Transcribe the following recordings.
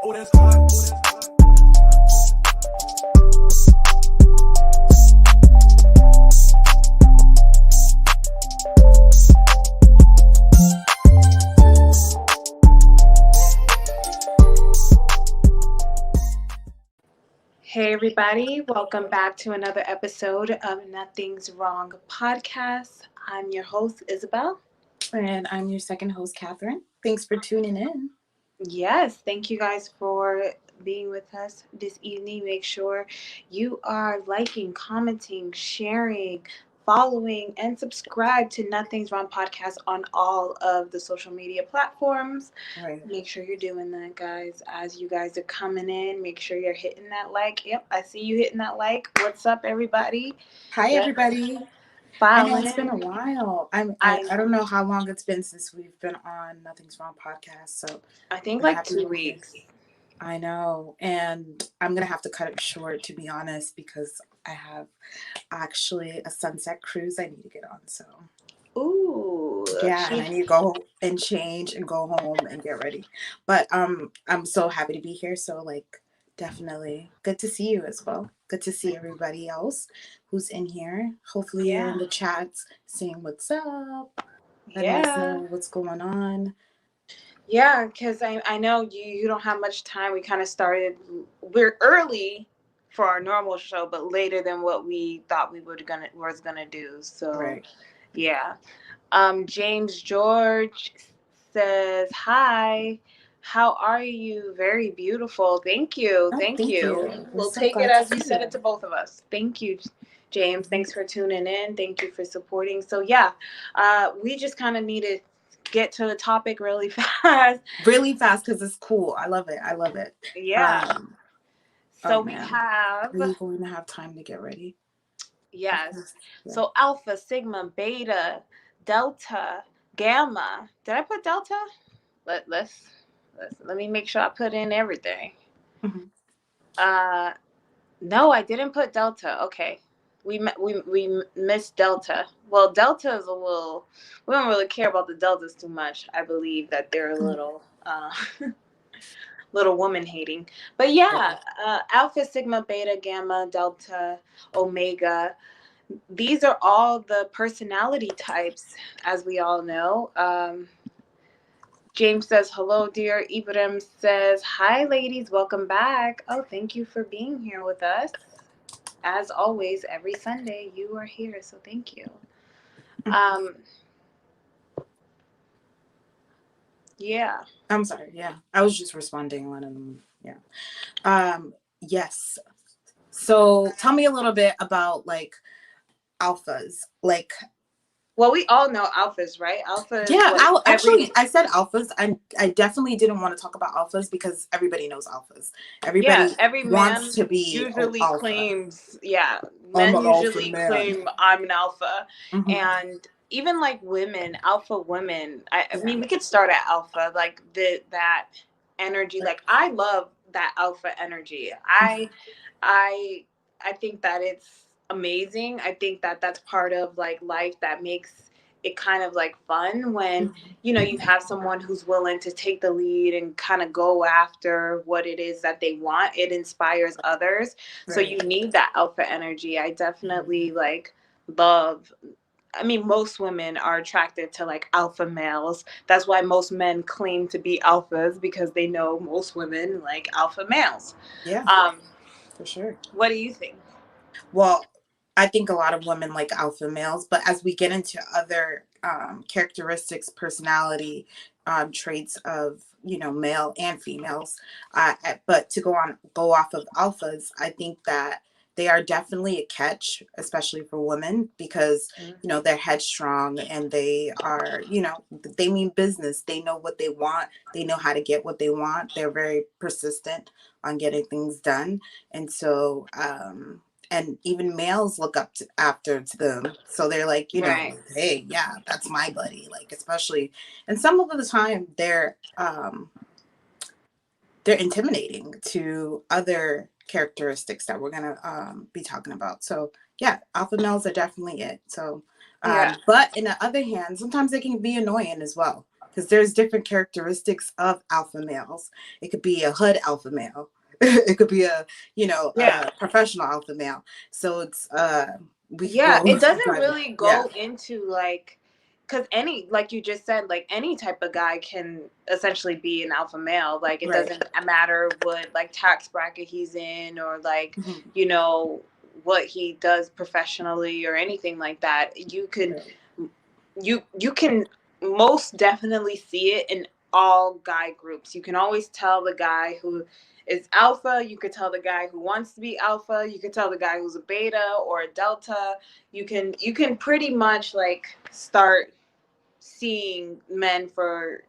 Oh, that's hot. Oh, that's hot. Hey, everybody, welcome back to another episode of Nothing's Wrong podcast. I'm your host, Isabel. And I'm your second host, Catherine. Thanks for tuning in. Yes, thank you guys for being with us this evening. Make sure you are liking, commenting, sharing, following, and subscribe to Nothing's Wrong podcast on all of the social media platforms. Right. Make sure you're doing that, guys. As you guys are coming in, make sure you're hitting that like. Yep, I see you hitting that like. What's up, everybody? Hi, Yep. everybody. I know it's been a while. I don't know how long it's been since we've been on Nothing's Wrong podcast. So I think like 2 weeks. I know. And I'm going to have to cut it short, to be honest, because I have actually a sunset cruise I need to get on. So, ooh. Yeah, and I need to go and change and go home and get ready. But I'm so happy to be here. So, definitely good to see you as well. Good to see everybody else who's in here. Hopefully you're in the chats saying what's up. Letting us know what's going on. Yeah, because I know you don't have much time. We kind of started, we're early for our normal show, but later than what we thought we was gonna do. So Right. Yeah. James George says, hi. How are you? Very beautiful. Thank you. Oh, Thank you. We'll so take it glad as to you see said you. it to both of us. Thank you, James. Thanks for tuning in. Thank you for supporting. So, yeah, we just kind of need to get to the topic really fast. Really fast because it's cool. I love it. I love it. Yeah. So we man. have. Are you going to have time to get ready? Yes. Yeah. So Alpha, Sigma, Beta, Delta, Gamma. Did I put Delta? Let me make sure I put in everything. Mm-hmm. No, I didn't put Delta. Okay. We missed Delta. Well, Delta is a little. We don't really care about the Deltas too much. I believe that they're a little. Little woman hating. But yeah, Alpha, Sigma, Beta, Gamma, Delta, Omega. These are all the personality types, as we all know. James says, hello, dear. Ibrahim says, hi, ladies. Welcome back. Oh, thank you for being here with us. As always, every Sunday, you are here, so thank you. Yeah. I'm sorry. Yeah. I was just responding one of them. Yeah. Yes. So tell me a little bit about alphas. Well, we all know alphas, right? Alphas. Yeah, I said alphas. I definitely didn't want to talk about alphas because everybody knows alphas. Every wants man to be usually alpha. Claims, men usually claim I'm an alpha, mm-hmm. And even like women, alpha women. I mean, we could start at alpha, like that energy. Like I love that alpha energy. I think that it's amazing. I think that that's part of like life that makes it kind of like fun when you have someone who's willing to take the lead and kind of go after what it is that they want. It inspires others. Right. So you need that alpha energy. I definitely love. I mean, most women are attracted to like alpha males. That's why most men claim to be alphas, because they know most women like alpha males. Yeah. For sure. What do you think? Well, I think a lot of women like alpha males, but as we get into other characteristics, personality traits of male and females, but to go off of alphas, I think that they are definitely a catch, especially for women, because they're headstrong and they are they mean business. They know what they want. They know how to get what they want. They're very persistent on getting things done, and so. And even males look up to them. So they're like, right. Hey, yeah, that's my buddy. Like, especially, and some of the time they're intimidating to other characteristics that we're going to be talking about. So yeah, alpha males are definitely it. So, but in the other hand, sometimes they can be annoying as well. because there's different characteristics of alpha males. It could be a hood alpha male. It could be a, Yeah. a professional alpha male. So it's we could Yeah, go it doesn't dive in. really Yeah, go into like, because any, like you just said, like any type of guy can essentially be an alpha male. Like it right. doesn't matter what like tax bracket he's in, or like, Mhm. you know, what he does professionally or anything like that. You can Right. you can most definitely see it in all guy groups. You can always tell the guy who is alpha. You could tell the guy who wants to be alpha. You could tell the guy who's a beta or a delta. You can pretty much like start seeing men for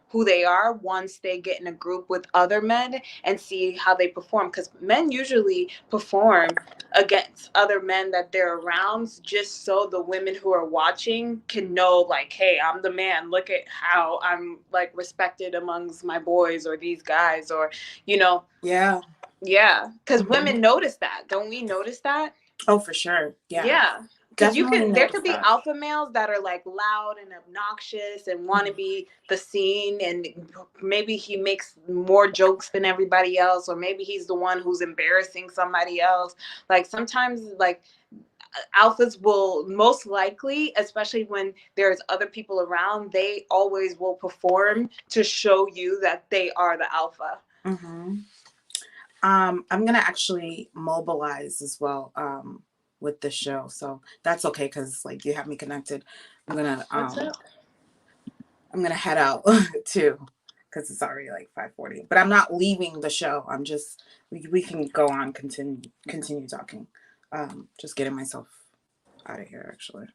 who they are once they get in a group with other men and see how they perform, because men usually perform against other men that they're around just so the women who are watching can know, like, hey, I'm the man, look at how I'm like respected amongst my boys or these guys, or you know. Yeah. Yeah, because Mhm. women notice that. Don't we notice that? Oh, for sure. Yeah. Yeah, because Definitely there notice could be that. alpha males that are like loud and obnoxious and want to Mhm. be the scene, and maybe he makes more jokes than everybody else, or maybe he's the one who's embarrassing somebody else. Like sometimes, like alphas will most likely, especially when there's other people around, they always will perform to show you that they are the alpha. Mhm. I'm gonna actually mobilize as well with this show, so that's okay because like you have me connected. I'm gonna What's um up? I'm gonna head out too because it's already like 5:40. But I'm not leaving the show. I'm just we can go on continue talking. Just getting myself out of here actually.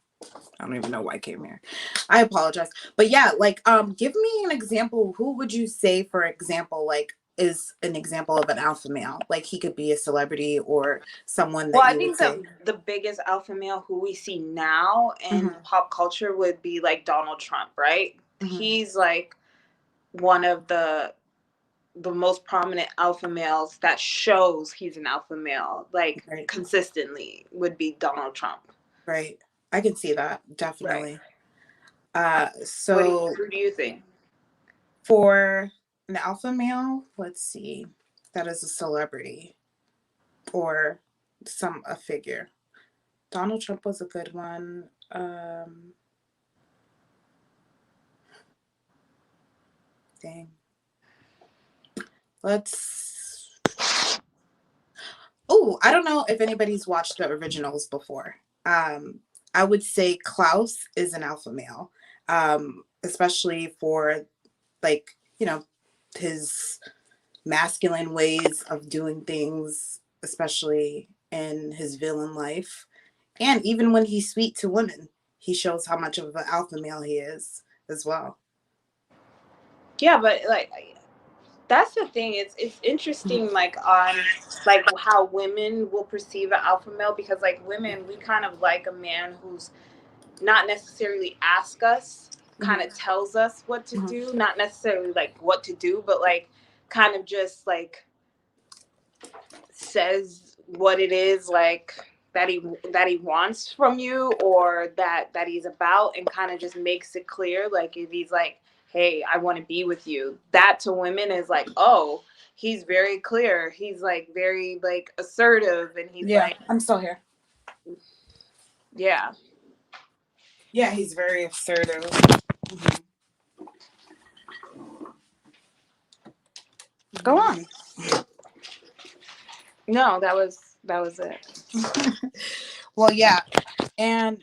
I don't even know why I came here. I apologize. But yeah, like give me an example. Who would you say, for example, like is an example of an alpha male? Like he could be a celebrity or someone Well, that I you would think say. the biggest alpha male who we see now in Hmm. pop culture would be like Donald Trump, right? Hmm. He's like one of the most prominent alpha males that shows he's an alpha male, like Right. consistently, would be Donald Trump. Right. I can see that Right. definitely. What do you, So who do you think? for an alpha male, let's see, that is a celebrity or a figure. Donald Trump was a good one. Dang. Let's. Oh, I don't know if anybody's watched the originals before. I would say Klaus is an alpha male, especially for like his masculine ways of doing things, especially in his villain life. And even when he's sweet to women, he shows how much of an alpha male he is as well. Yeah, but like that's the thing. It's interesting, like on like how women will perceive an alpha male, because like women, we kind of like a man who's not necessarily ask us, kind Mhm. of tells us what to Mhm. do, not necessarily like what to do, but like kind of just like says what it is, like that he wants from you, or that he's about, and kind of just makes it clear, like if he's like, hey, I want to be with you, that to women is like, oh, he's very clear, he's like very like assertive, and he's Yeah, like, I'm still here. yeah. Yeah, he's very assertive. Mhm. Go on. No, that was it. Well, yeah. And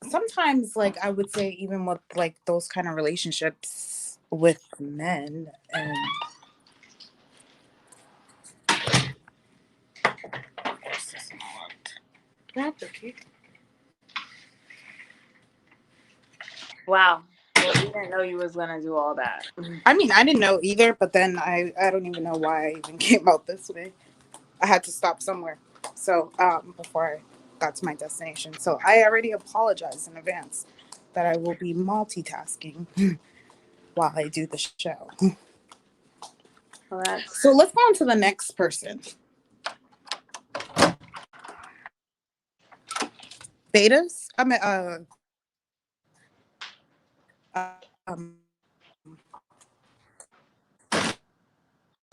sometimes, like, I would say, even with like those kind of relationships with men, and Wow. Well, we didn't know you was gonna do all that. I mean, I didn't know either, but then I don't even know why I even came out this way. I had to stop somewhere. So, before I got to my destination. So I already apologized in advance that I will be multitasking while I do the show. Well, that's So let's go on to the next person. Betas? I mean, um,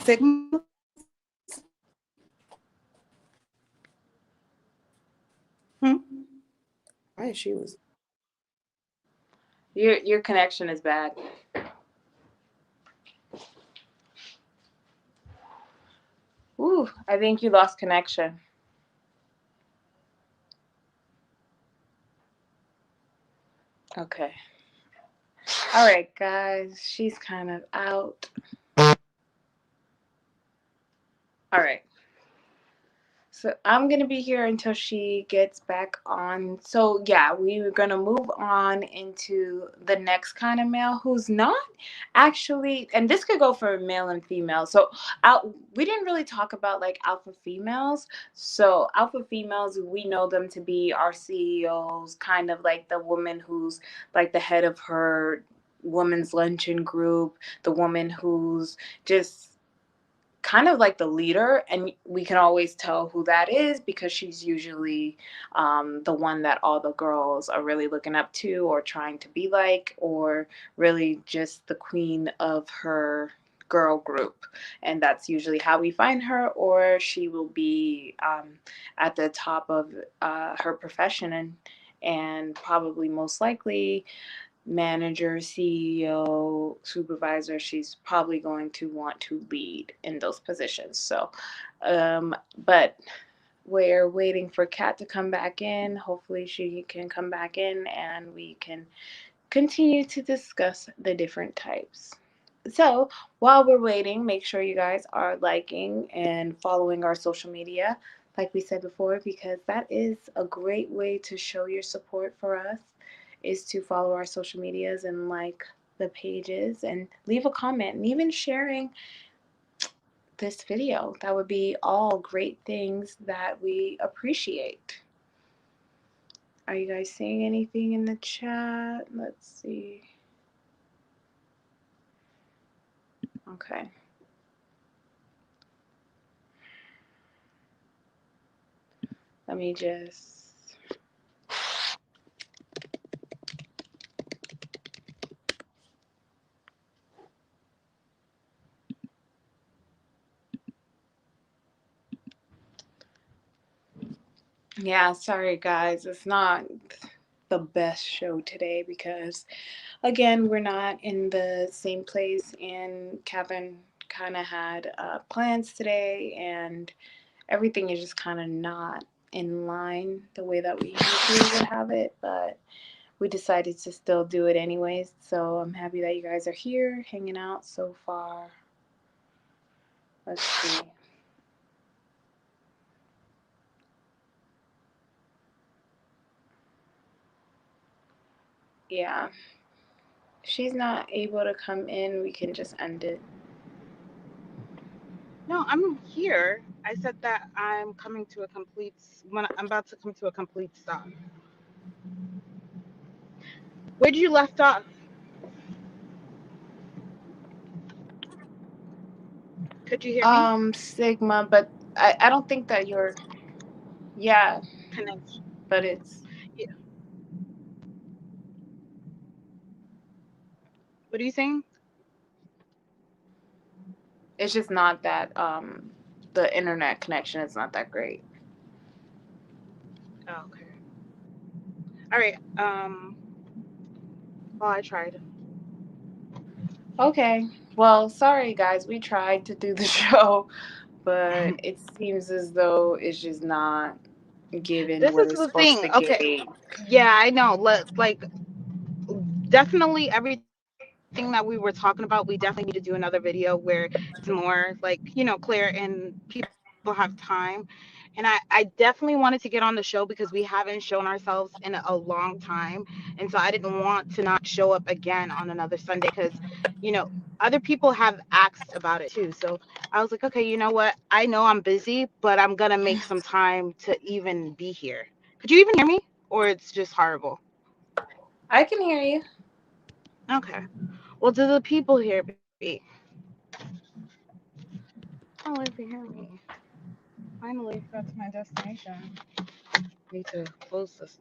Sigma. Why is she losing? Your connection is bad. Ooh, I think you lost connection. Okay. All right, guys. She's kind of out. All right. So I'm going to be here until she gets back on. So, yeah, we were going to move on into the next kind of male who's not actually, and this could go for male and female. So, we didn't really talk about like alpha females. So, alpha females, we know them to be our CEOs, kind of like the woman who's like the head of her women's luncheon group, the woman who's just kind of like the leader, and we can always tell who that is because she's usually the one that all the girls are really looking up to or trying to be like, or really just the queen of her girl group. And that's usually how we find her, or she will be at the top of her profession, and probably most likely manager, CEO, supervisor, she's probably going to want to lead in those positions. So, but we're waiting for Kat to come back in. Hopefully, she can come back in and we can continue to discuss the different types. So, while we're waiting, make sure you guys are liking and following our social media, like we said before, because that is a great way to show your support for us, is to follow our social medias and like the pages and leave a comment and even sharing this video. That would be all great things that we appreciate. Are you guys seeing anything in the chat? Let's see. Okay. Let me just. Yeah, sorry guys. It's not the best show today because, again, we're not in the same place, and Kevin kind of had plans today, and everything is just kind of not in line the way that we usually would have it, but we decided to still do it anyways. So I'm happy that you guys are here hanging out so far. Let's see. Yeah. If she's not able to come in, we can just end it. No, I'm here. I said that I'm about to come to a complete stop. Where'd you left off? Could you hear me? Sigma, but I don't think that you're, yeah, Connect. but it's, Yeah. What are you saying? it's just not that, the internet connection is not that great. Oh, okay. All right. Well, I tried. Okay. Well, sorry guys, we tried to do the show, but it seems as though it's just not giving This what is it's the supposed thing. to Okay. give. Yeah, I know. Like definitely everything that we were talking about, we definitely need to do another video where it's more like, clear and people have time. And I definitely wanted to get on the show because we haven't shown ourselves in a long time. And so I didn't want to not show up again on another Sunday because, other people have asked about it too. So I was like, okay, you know what? I know I'm busy, but I'm going to make some time to even be here. Could you even hear me? Or it's just horrible? I can hear you. Okay. Well, do the people hear me? Oh, if you hear me. Finally got to my destination. Need to close this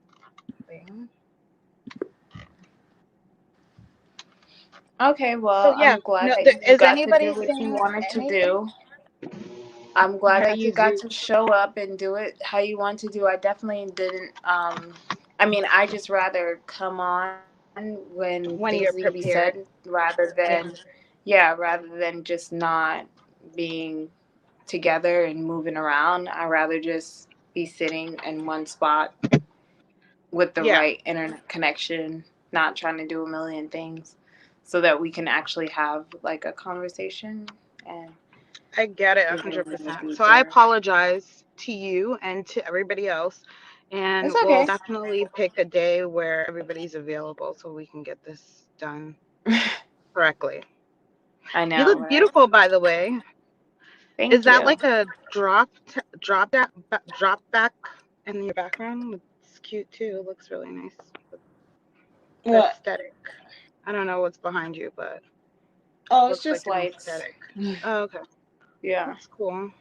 thing. Okay, So well, yeah, I'm glad no, that you is got to do anybody what you saying wanted to anything? do. I'm glad I that had you to got do. to show up and do it how you want to do. I definitely didn't. I mean, I just rather come on when When things you're need to be prepared. said rather Yeah. than, yeah, rather than just not being together and moving around. I rather just be sitting in one spot with the Yeah. right internet connection, not trying to do a million things, so that we can actually have like a conversation and I get it dig a little 100%. So I deeper. apologize to you and to everybody else. And It's we'll okay. definitely pick a day where everybody's available so we can get this done correctly. I You know, look right? beautiful, by the way. Is Thank that you. like a drop back in your background? It's cute too. It looks really nice. The What? aesthetic. I don't know what's behind you, but Oh, it's looks just like an lights. aesthetic. Oh, okay. Yeah. That's cool.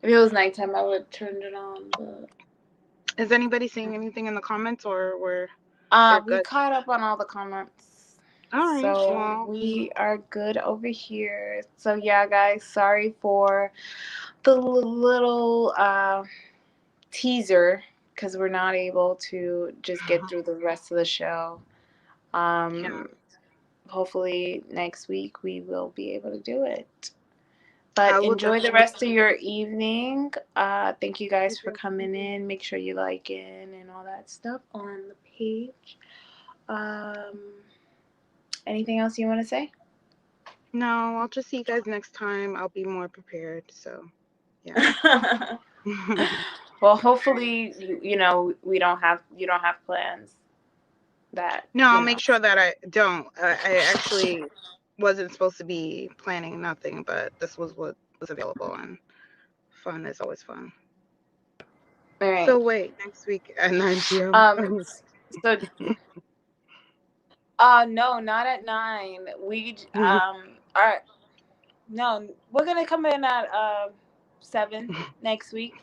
If it was nighttime, I would turn it on. But Is anybody saying anything in the comments or we're we good? caught up on all the comments, All right. so Well, we are good over here. So yeah, guys, sorry for the little teaser because we're not able to just get through the rest of the show. yeah. Hopefully next week we will be able to do it. I But will enjoy the definitely. rest of your evening. Thank you guys for coming in. Make sure you like in and all that stuff on the page. Um, Anything else you want to say? No, I'll just see you guys next time. I'll be more prepared. So, yeah. Well, hopefully, you know, you don't have plans that, No, I'll you make know. sure that I don't. I actually wasn't supposed to be planning nothing, but this was what was available, and fun is always fun. All right. So wait, next week at 9 p.m. Um, so no, not at 9. We are no, we're gonna come in at 7 next week.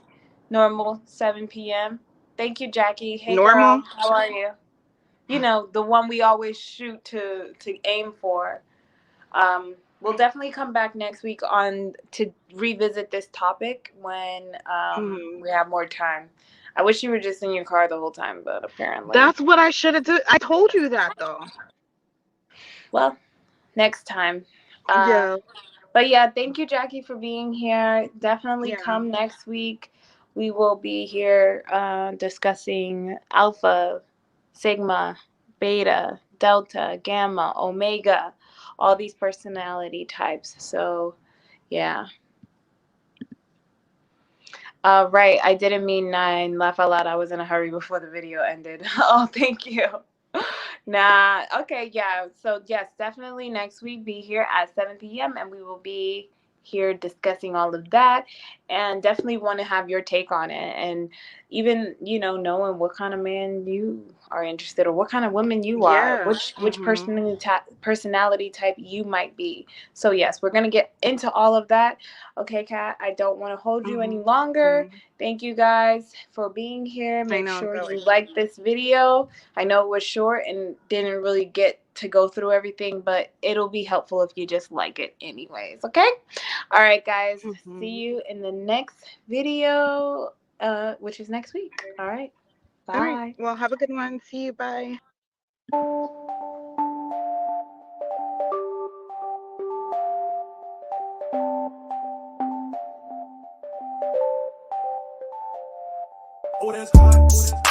Normal 7 p.m. Thank you, Jackie. Hey girl, Normal. how are you? You know, the one we always shoot to aim for. We'll definitely come back next week on to revisit this topic when Mhm. we have more time. I wish you were just in your car the whole time, but apparently, That's what I should have done. I told you that though. well, next time. Uh, Yeah. But yeah, thank you, Jackie, for being here. Definitely Yeah. come next week. We will be here discussing alpha, sigma, beta, delta, gamma, omega, all these personality types. So, yeah. Right. I didn't mean 9. Laugh out loud. I was in a hurry before the video ended. Oh, thank you. Nah. Okay. Yeah. So, yes, definitely next week be here at 7 p.m. and we will be here discussing all of that, and definitely want to have your take on it, and even, you know, knowing what kind of man you are interested, or what kind of woman you are, Yeah. which Mhm. personality type you might be. So yes, we're going to get into all of that. Okay, Kat, I don't want to hold you any longer. Mhm. Thank you guys for being here. I Make know. sure Really. you like this video. I know it was short and didn't really get to go through everything, but it'll be helpful if you just like it anyways, okay? All right, guys. See Mhm. you in the next video, which is next week. All right. All right. Bye. Well, have a good one. See you. Bye. Oh, that's hot.